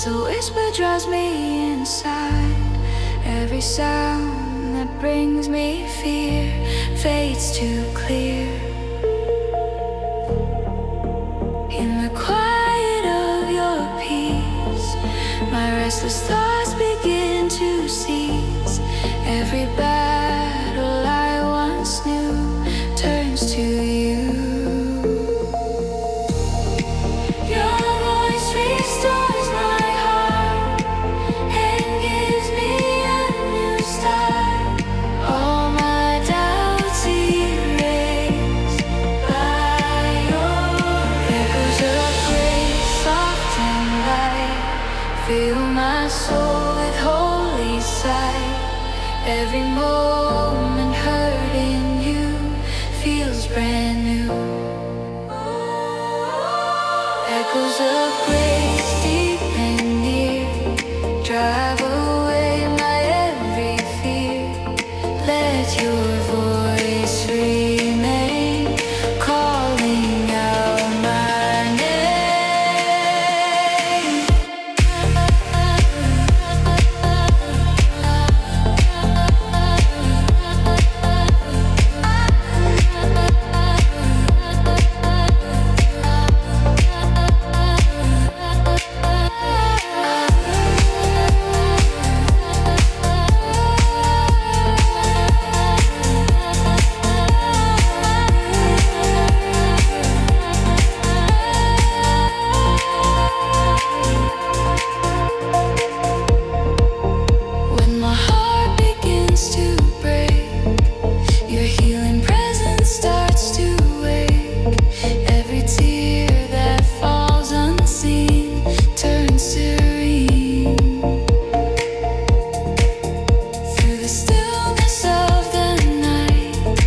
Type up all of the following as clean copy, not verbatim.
a whisper draws me inside. Every sound that brings me fear fades too clear. In the quiet of your peace, my restless thoughts begin to cease. Every battle I once knew turns to you. Your voice restores my heart and gives me a new start. All my doubts erased by your echoes of grace, soft and light. Fill my soul with holy sight. Every moment hurting you feels brand new. Echoes of grace, deep and near, drive away my every fear. Let your voice remain, calling out my name. When my heart begins to break, your healing presence starts to wake. Every tear that falls unseen turns serene. Through the stillness of the night,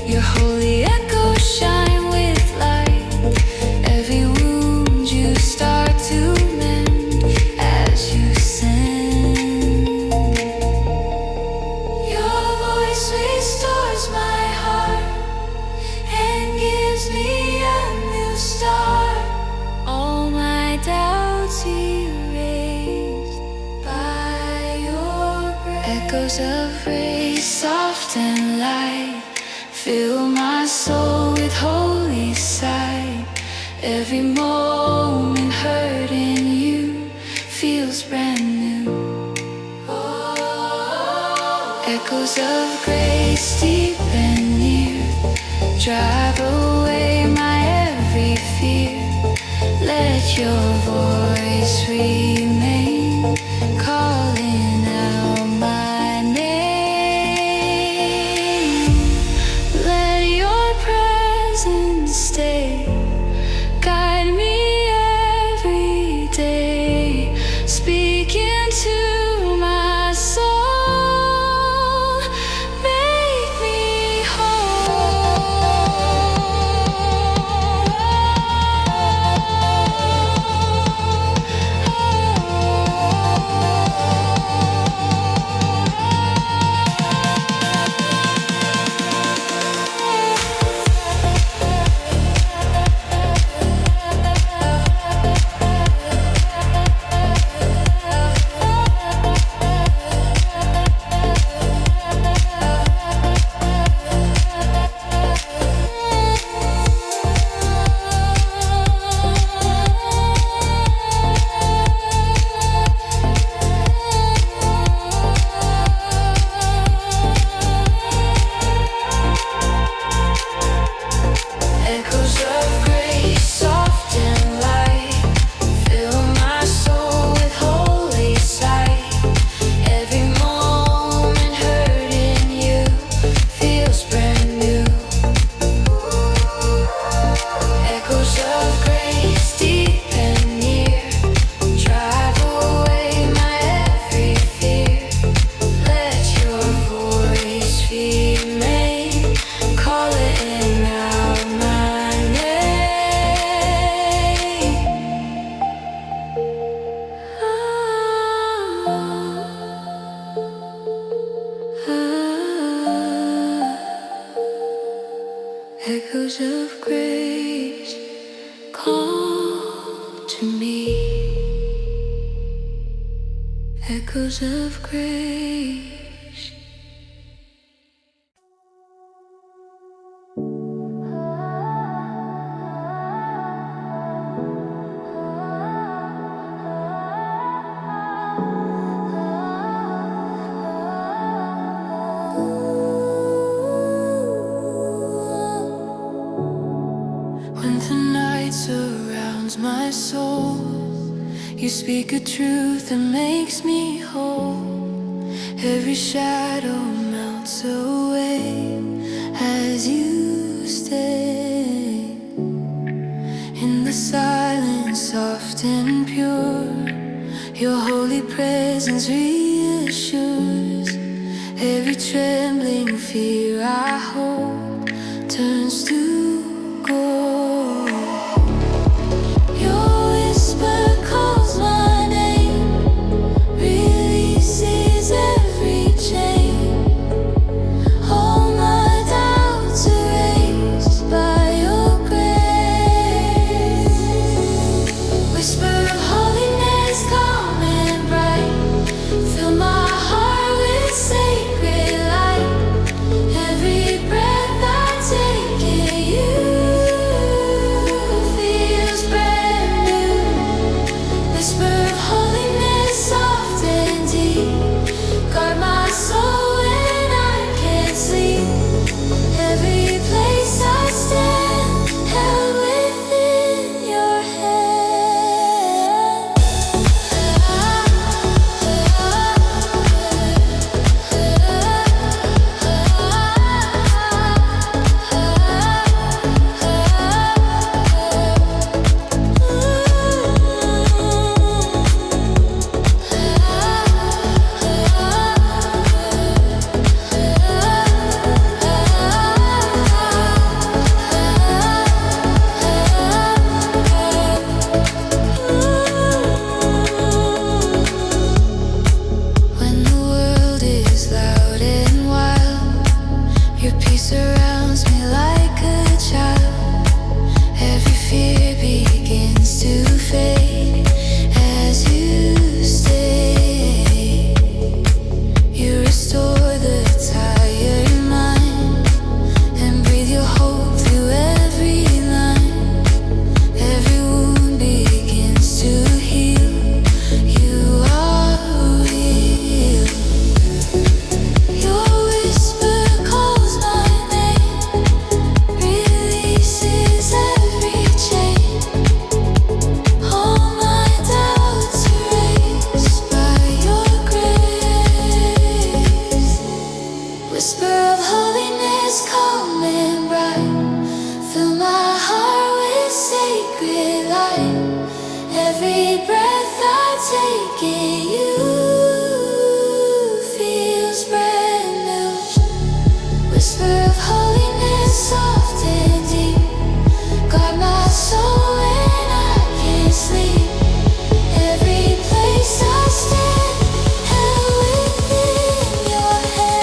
your holy echoes shine with light. Every wound you start to mend as you sing. Your voice restores my heart and gives me a new start. All my doubts erased by your grace. Echoes of grace, soft and light. Fill my soul with holy sight. Every moment hurting you feels brand new. Echoes of grace, deep and near, drive away my every fear. Let your voice remain, calling out my name. Let your presence stay, guide me every day. Speak into my soul, make me Echoes of grace, soft and light. Fill my soul with holy sight. Every moment hurting you feels brand new. Echoes of grace, deep and near, drive away my every fear. Let your voice remain, calling out my name. Echoes of grace call to me. shores of grace. When the night surrounds my soul, you speak a truth that makes me whole. Every shadow melts away as you stay. In the silence, soft and pure, your holy presence reassures. Every trembling fear I hold turns to gold. Your whisper calls my name, releases every chain. All my doubts erased by your grace. Whisper of holiness, calm and bright, fill my heart with sacred light. Every breath I take in you feels brand new. Whisper of holiness, soft and deep, guard my soul when I can't sleep. Every place I stand, held within your hand. When the world is loud and wild, your peace surrounds me like a child. Every fear begins to fade as you stay. You restore the tired mind and breathe your hope through every line. Every wound begins to heal. You are real. Your whisper calls my name, releases every chain. All my doubts erased by your grace. Whisper of holiness, calm and bright, fill my heart with sacred light. Every breath I take in you feels brand new. Whisper of holiness, soft and deep, guard my soul when I can't sleep. Every place I stand, held within your hand.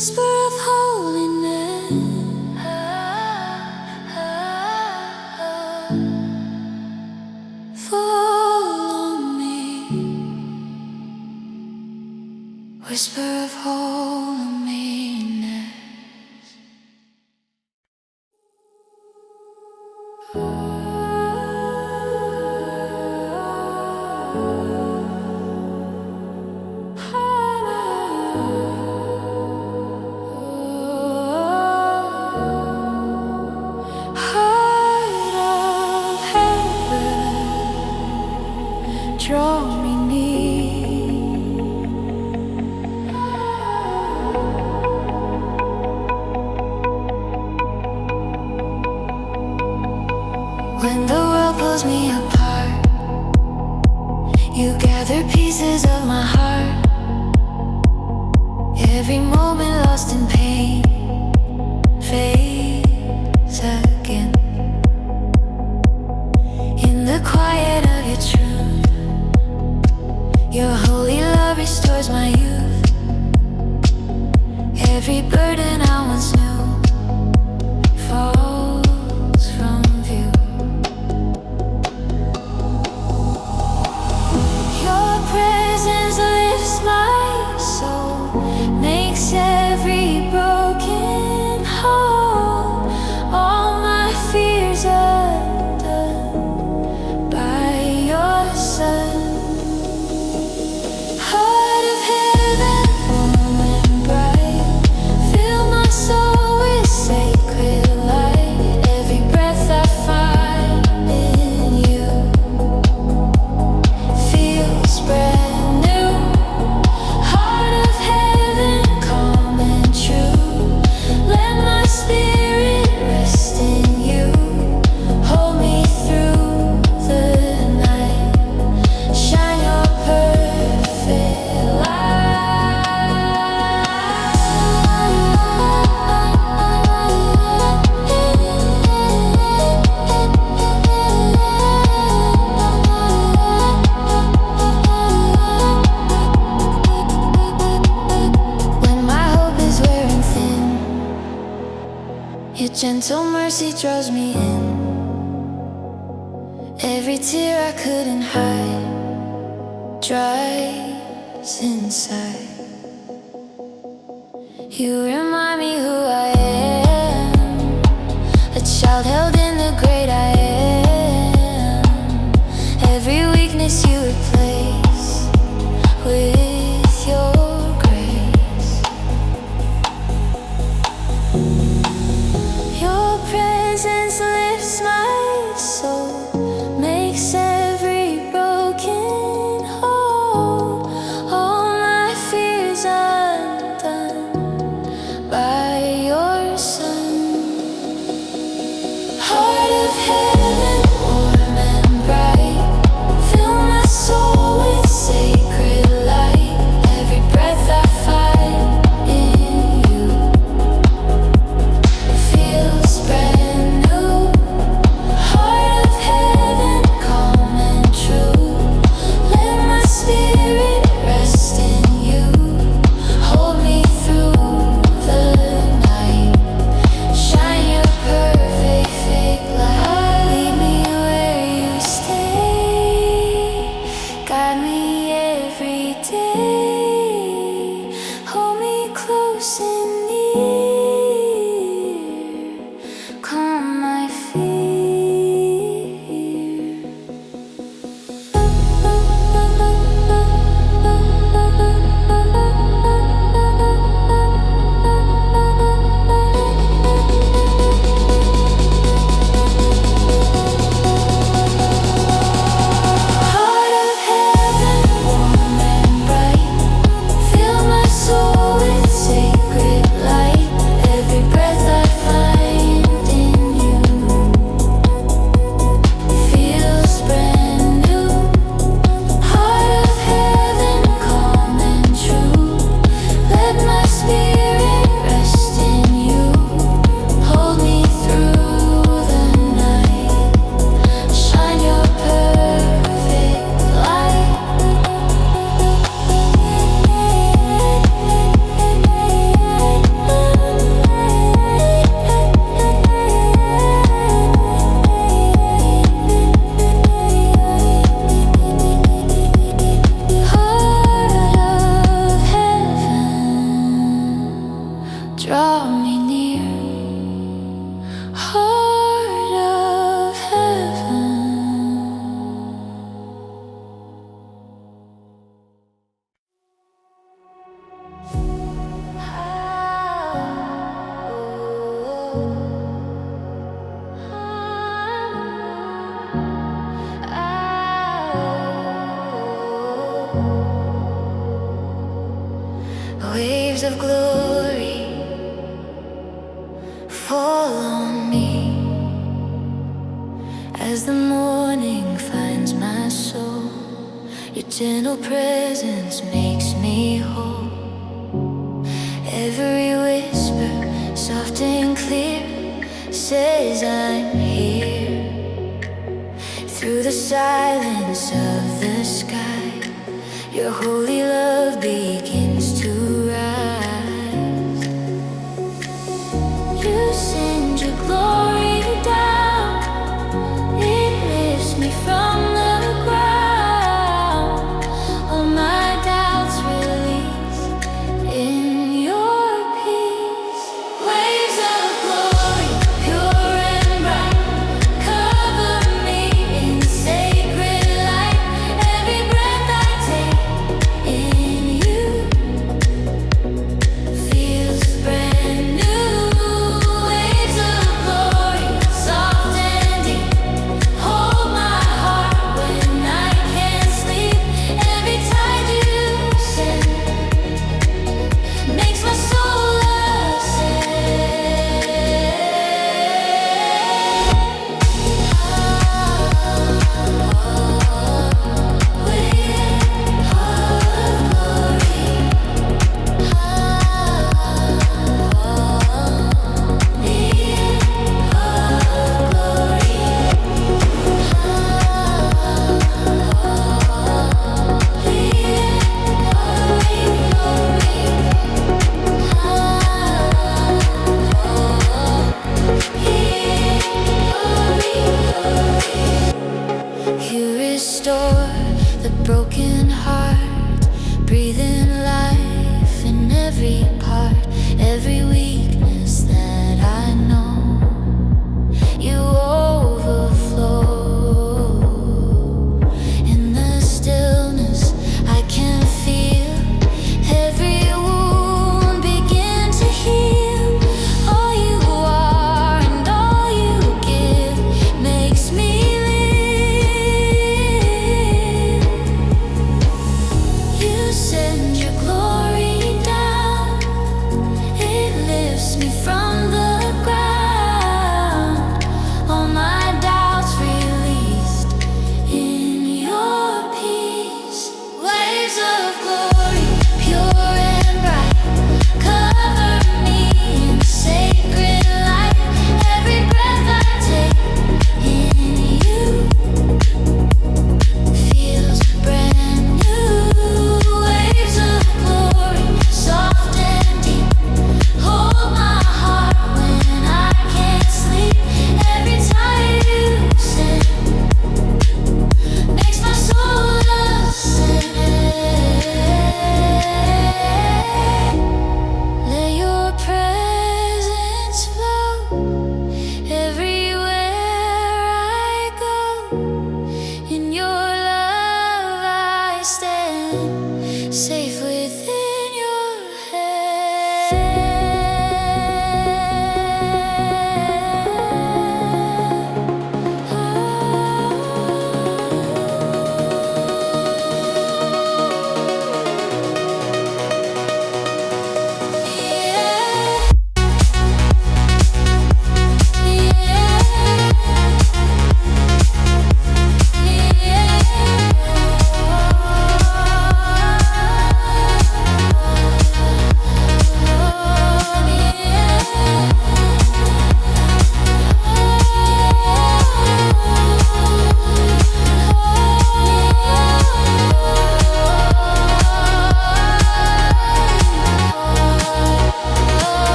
whisper of holiness. Follow me, whisper of holiness. Draw me near. When the world pulls me apart, you gather pieces of my heart. Every moment lost in pain fades again. In the quiet of your truth, your holy love restores my youth. Every burden I once knew falls from view. Your presence lifts my soul, makes every broken whole. All my fears undone by your Son. Heart of heaven, warm and bright, fill my soul with sacred light. Every breath I find in you feels brand new. Heart of heaven, calm and true, let my spirit rest in you. Hold me through the night, shine your perfect light. When my hope is wearing thin, your gentle mercy draws me in. Every tear I couldn't hide dries inside. You remind me who I am, a child held in the great I am. Every weakness you replace with your grace. Your presence lifts my soul, makes every broken whole. All my fears undone by Waves of glory fall on me as the morning finds my soul. Your gentle presence makes me whole. Every whisper, soft and clear, says I'm here. Through the silence of the sky, your holy love begins to rise. You send your glory down, it lifts me from the ground. All my doubts release in your peace. Waves of glory, pure and bright, cover me in sacred light. Every breath I take in you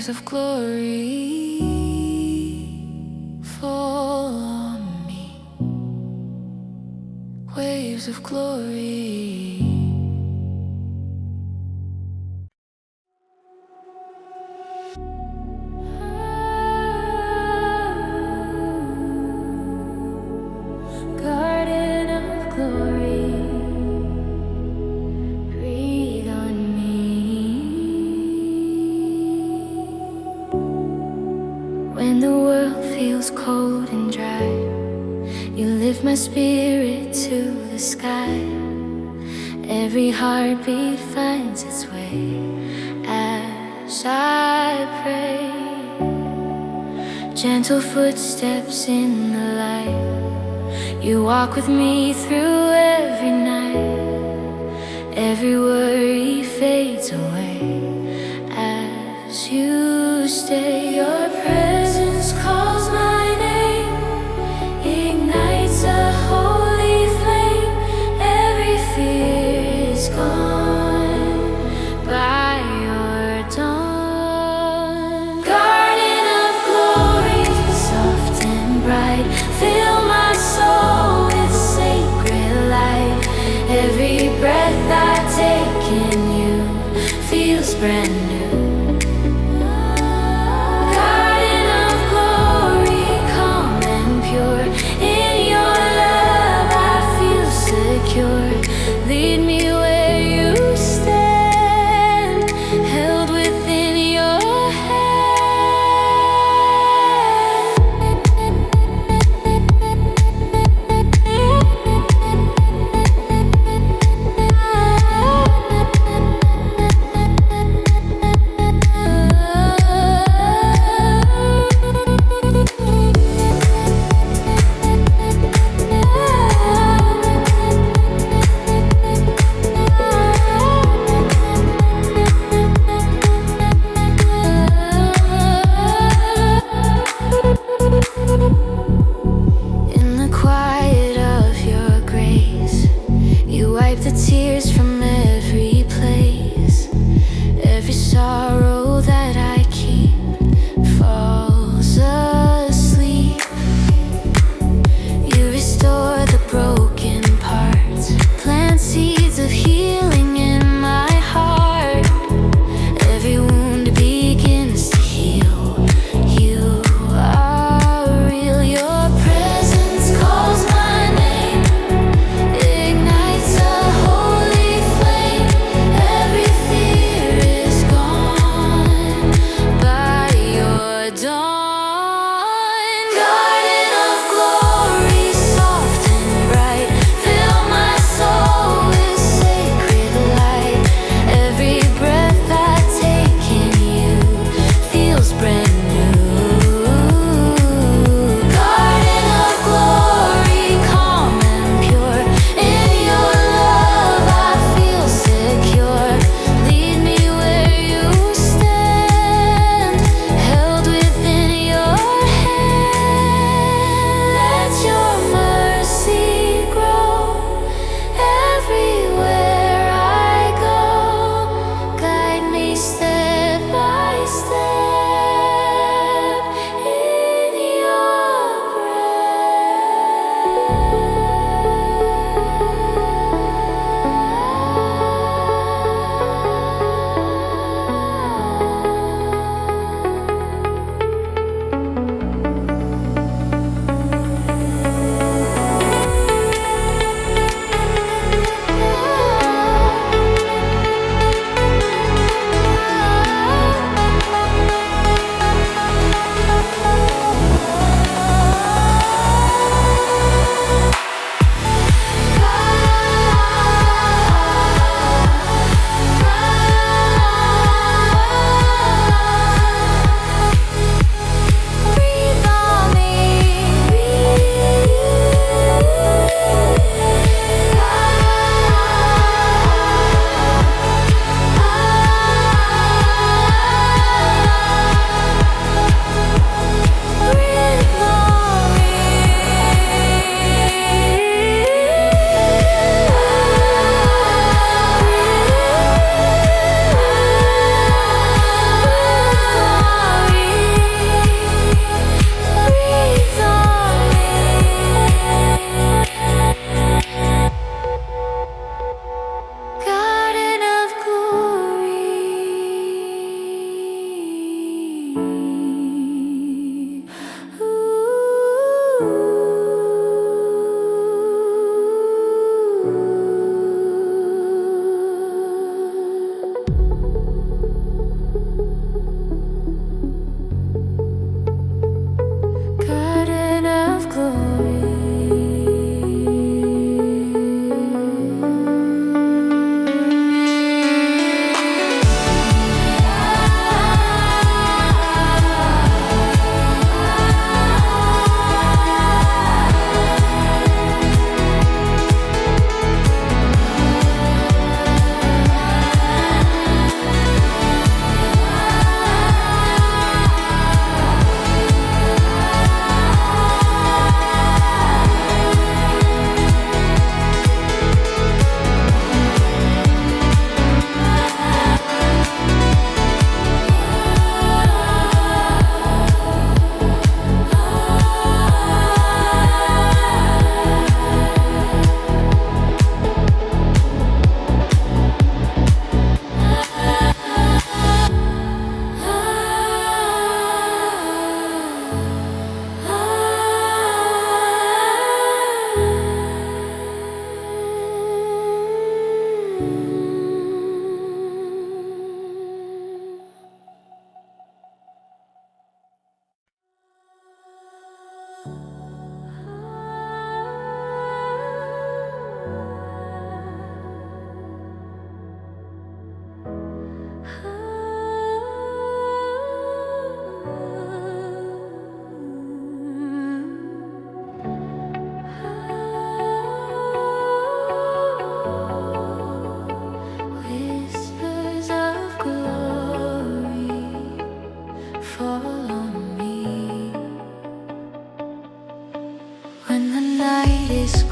of glory fall on me. Waves of glory. Garden of glory, breathe on me. When the world feels cold and dry, you lift my spirit to the sky. Every heartbeat finds its way as I pray. Gentle footsteps in the light, you walk with me through every night. Every worry fades away as you stay. Your presence calls my name, ignites a holy flame. Every fear is gone by your dawn. Garden of glory, soft and bright, fill my soul with sacred light. Every breath I take in you feels brand new. Garden of glory, calm and pure. In your love I feel secure. Lead me where you stand, held within your hand.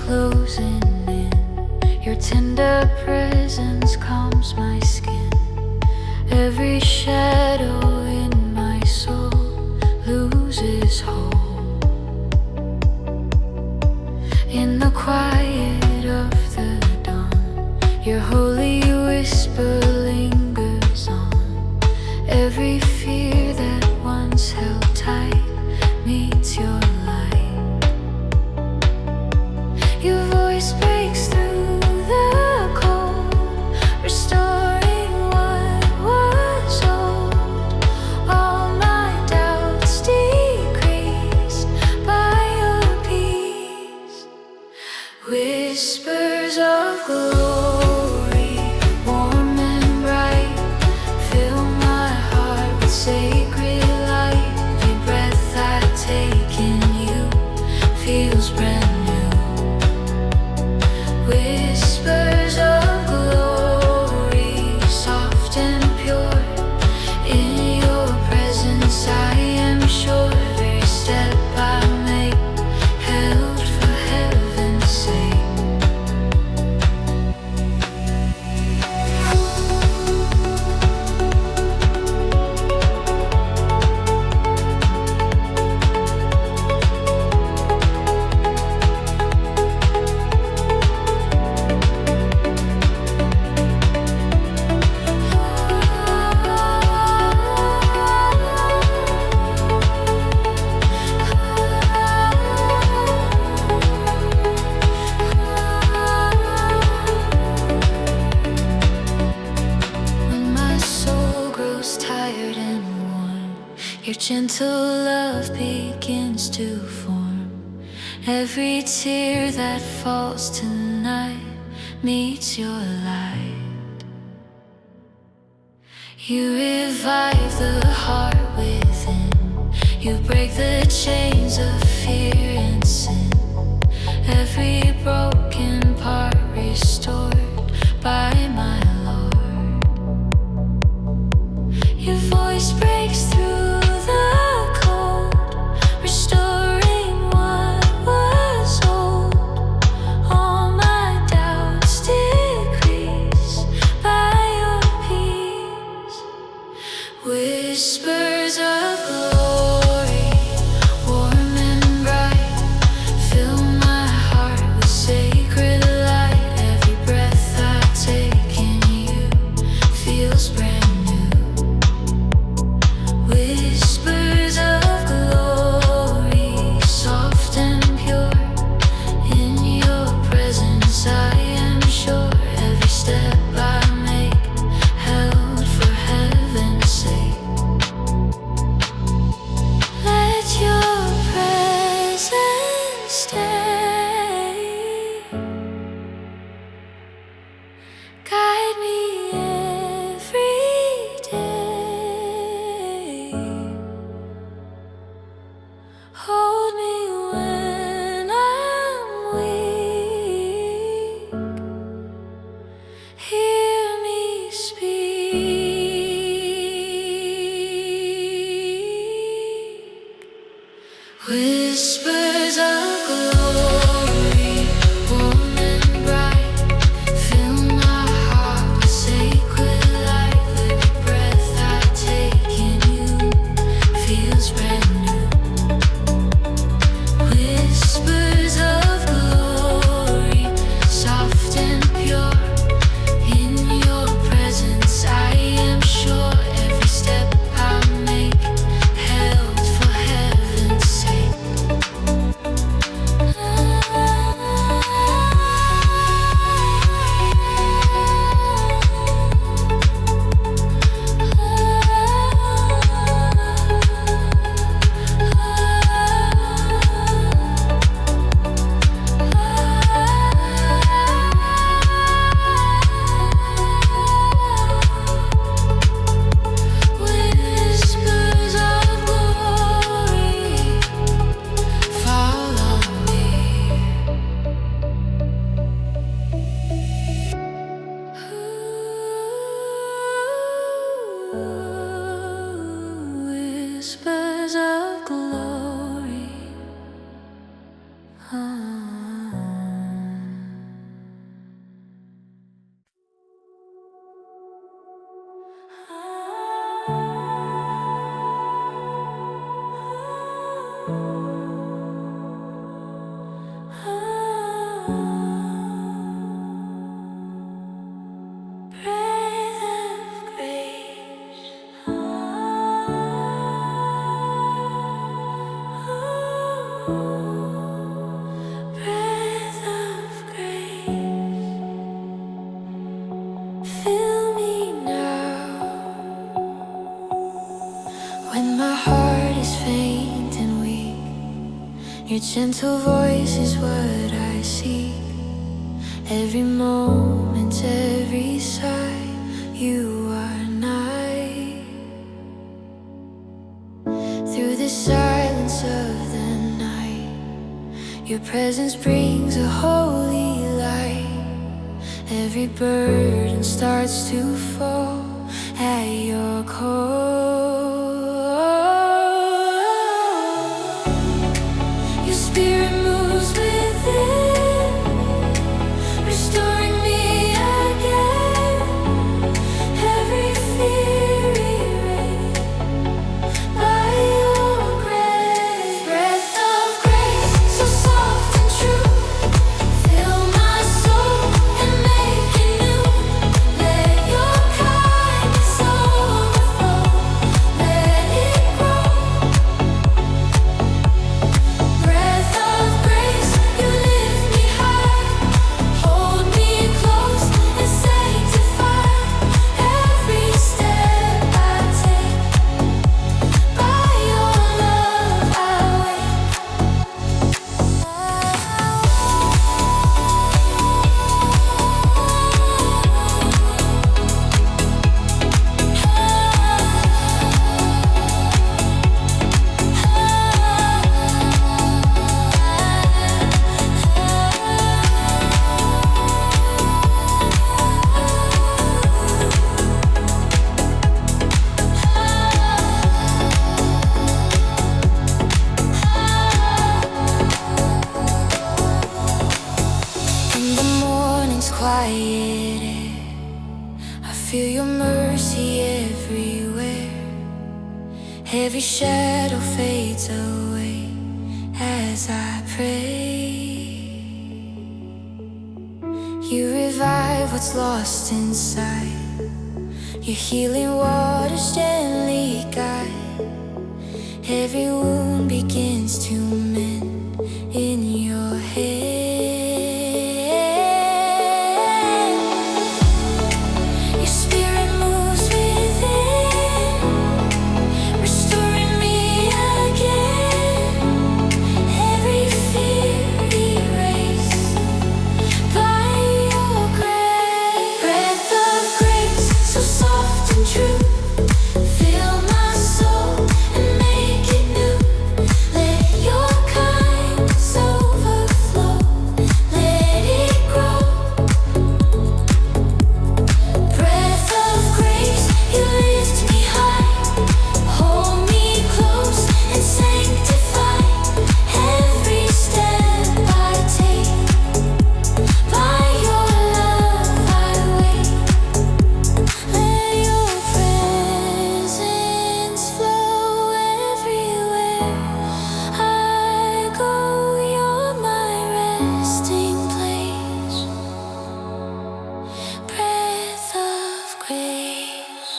closing in. Your tender presence calms my skin. Every shadow in my soul loses hope. In the quiet of the dawn, your holy whisper lingers on. Every fear that once held tight meets your light. Your voice breaks through the cold, restoring what was old. All my doubts decreased by your peace. Whispers of glory, warm and bright, fill my heart with sacred light. Every breath I take in you feels brand new. Whispers of glory, soft and pure. In your presence I am sure. Every step I make held for heaven's sake. When my soul grows tired and worn, your gentle love begins to form. Every tear that falls tonight meets your light. You revive the heart within. You break the chains of fear and sin. Every broken part restored by my Lord. Your voice breaks through the cold, restoring what was old. All my doubts decrease by your peace. Whispers of glory, warm and bright, fill my heart with sacred light. Every breath I take in you feels brand new. Whispers of glory, soft and pure. In your presence I am sure. Every step I make held for heaven's sake. Let your presence stay. Guide me every day. Hold me when I'm weak. Hear me speak. Whispers of glory, warm and bright, fill my heart with sacred light. Every breath I take in you feels brand new. Whispers of glory, soft and pure. In your presence I am sure. Every step I make held for heaven's sake. Whispers of glory, follow me. Whispers of glory. Gentle voice is what I seek. Every moment, every sigh, you are nigh. Through the silence of the night, your presence brings a holy light. Every burden starts to fall at your call. Your spirit moves within, restoring me again. Every fear erased by your grace. Breath of grace, so soft and true. Fill my soul and make it new. Let your kindness overflow. Let it grow. Breath of grace, you lift me high. Hold me close and sanctify every step I take. By your love I wait. In the morning's quiet air, I feel your mercy everywhere. Every shadow fades away as I pray. You revive what's lost inside. Your healing waters gently guide. Every wound begins to mend in your hand. Your spirit moves within, restoring me again. Every fear erased by your grace. Breath of grace, so soft and true. Fill my soul and make it new. Let your kindness overflow. Let it grow. Breath of grace, you lift me high. Hold me close and sanctify every step I take. By your love I wait. Let your presence flow everywhere I go. You're my resting place. Breath of grace.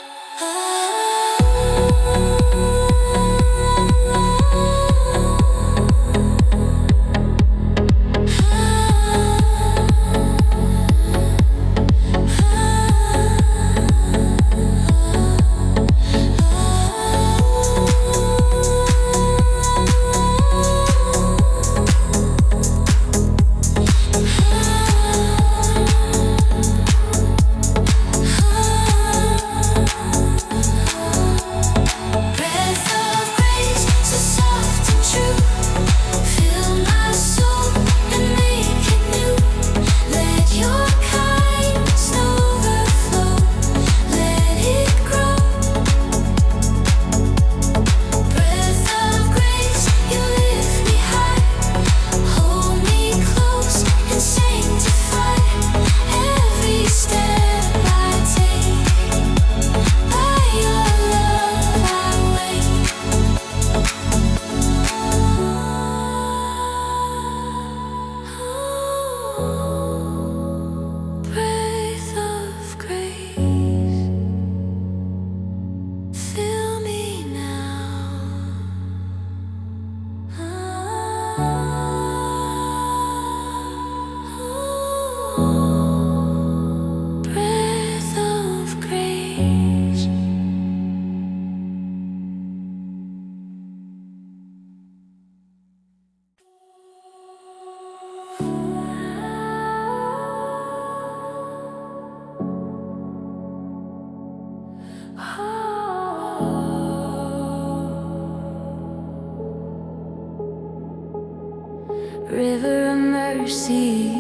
river of mercy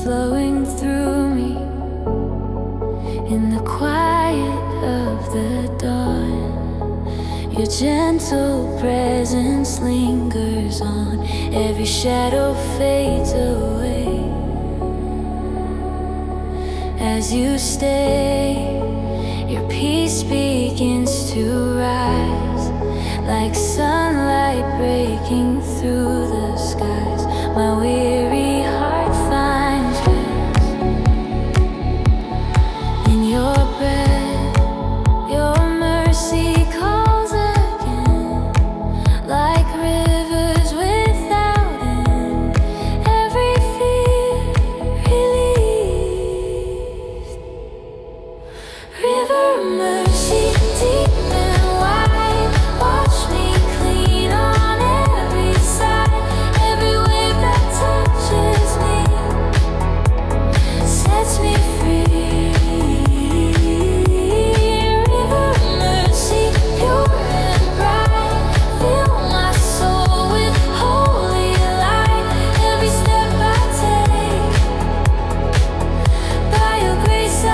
flowing through me in the quiet of the dawn. Your gentle presence lingers on, every shadow fades away. As you stay, your peace begins to rise, like sunlight breaking through the skies. My weary heart finds rest in your breath. Your mercy calls again, like rivers without end. Every fear released. River of mercy, deep and wide, wash me clean on every side. Every wave that touches me sets me free. River of mercy, pure and bright, fill my soul with holy light. Every step I take, by your grace I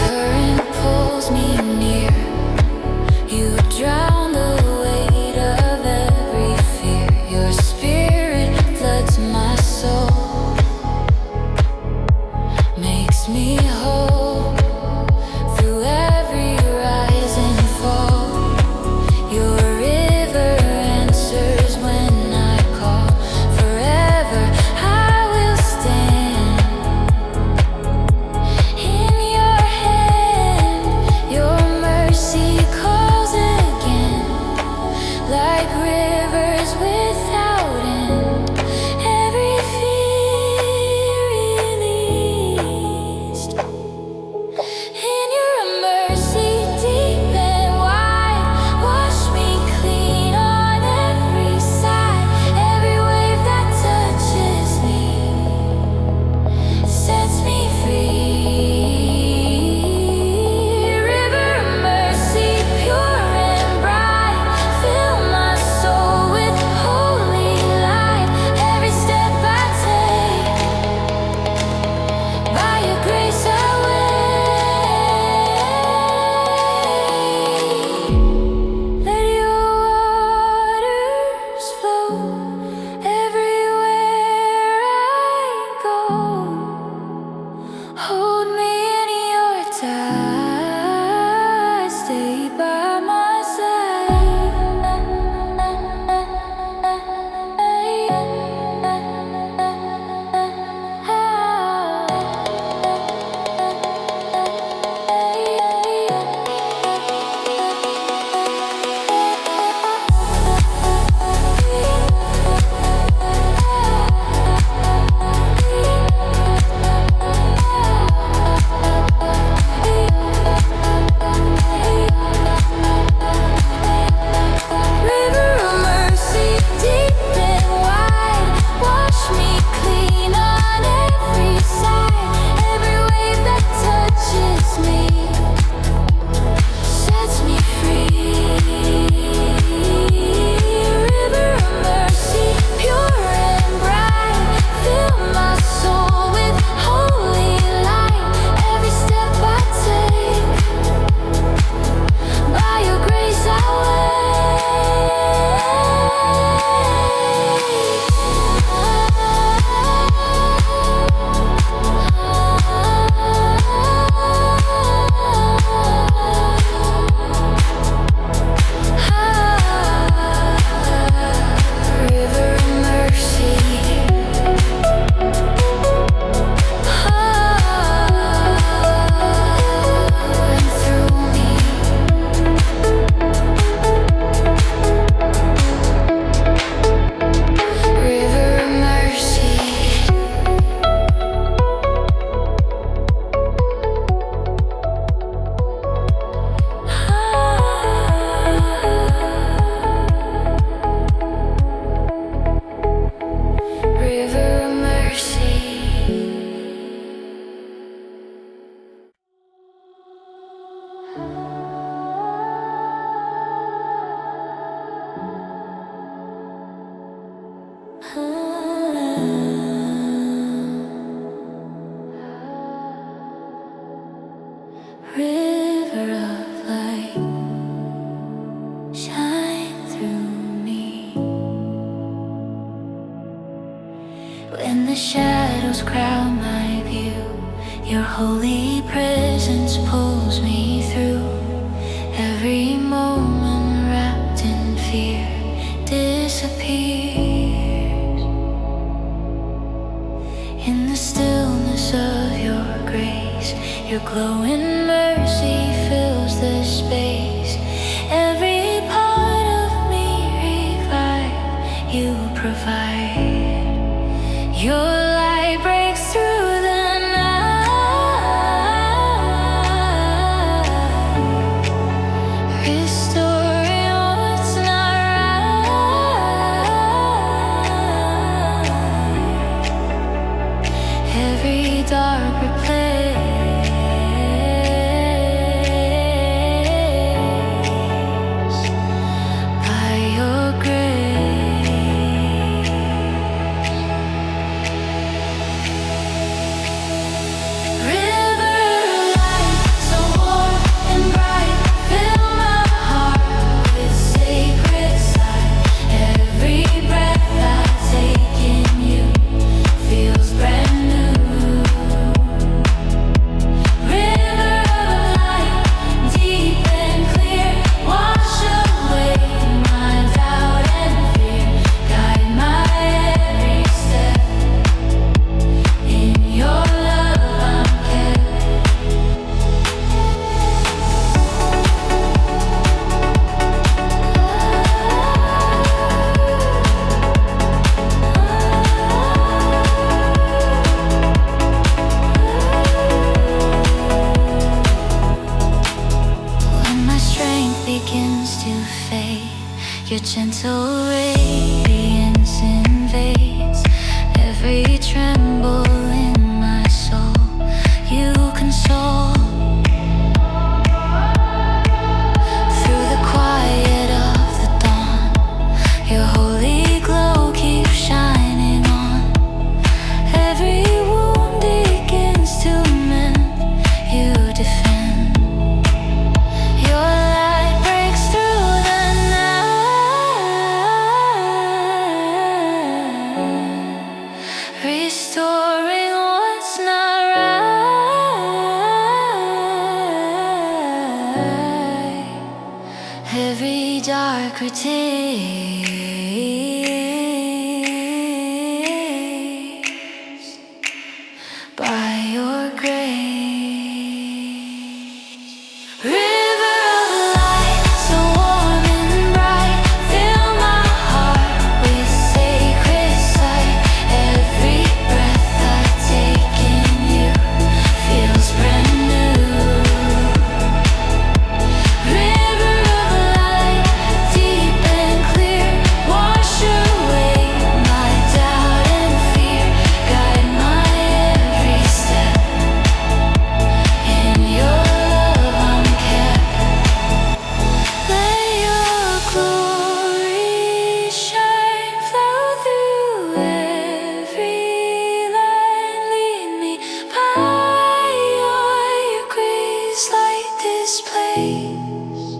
current pulls me near. You drown the weight of every fear. Your spirit floods my soul, makes me whole through every rise and fall. Your river answers when I call. Forever I will stand in your hand. Your mercy calls again, like rivers without end. Every fear released. In your mercy, deep and wide, wash me clean on every side. Every wave that touches me sets me free. River of mercy, pure and bright, fill my soul shine through me. When the shadows crowd my view, your holy presence pulls me through. Every moment wrapped in fear disappears. In the stillness of your grace, your glowing mercy fills the space. Every part of me revive, you provide. Your light breaks through the night, restoring what's not right. Every dark replaced by your grace. River light, so warm and bright, fill my heart with sacred sight. Every breath I take in you feels brand new. River of light, deep and clear, wash away my doubt and fear. Guide my every step. In your love I'm kept. When my strength begins to fade, your gentle radiance invades every tremble in my soul. You console. Through the quiet of the dawn, your holy glow keeps shining on. Every wound begins to mend, you defend. Your light breaks through the night, restoring what's not right. Every dark erased by your grace. River of light, so warm and bright, fill my heart with sacred sight. Every breath I take in you feels brand new. River of light, deep and clear, wash away my doubt and fear. Guide my every step. In your love I'm kept. Let your glory shine, flow through every line. Lead me by your grace, light this place.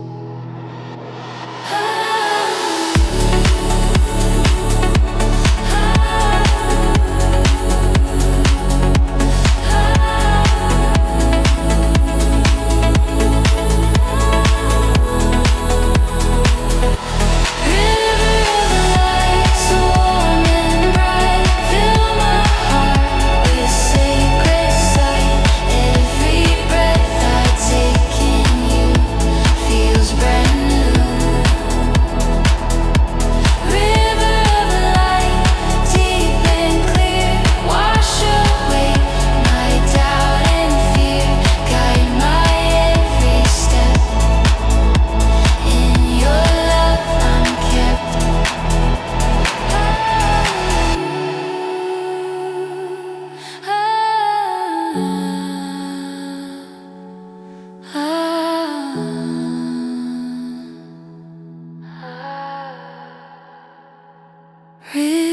River of light, so warm and bright, fill my heart with sacred sight. Every breath I take in you feels brand new. River of light, deep and clear, wash away my doubt and fear. Guide my every step. In your love I'm kept. River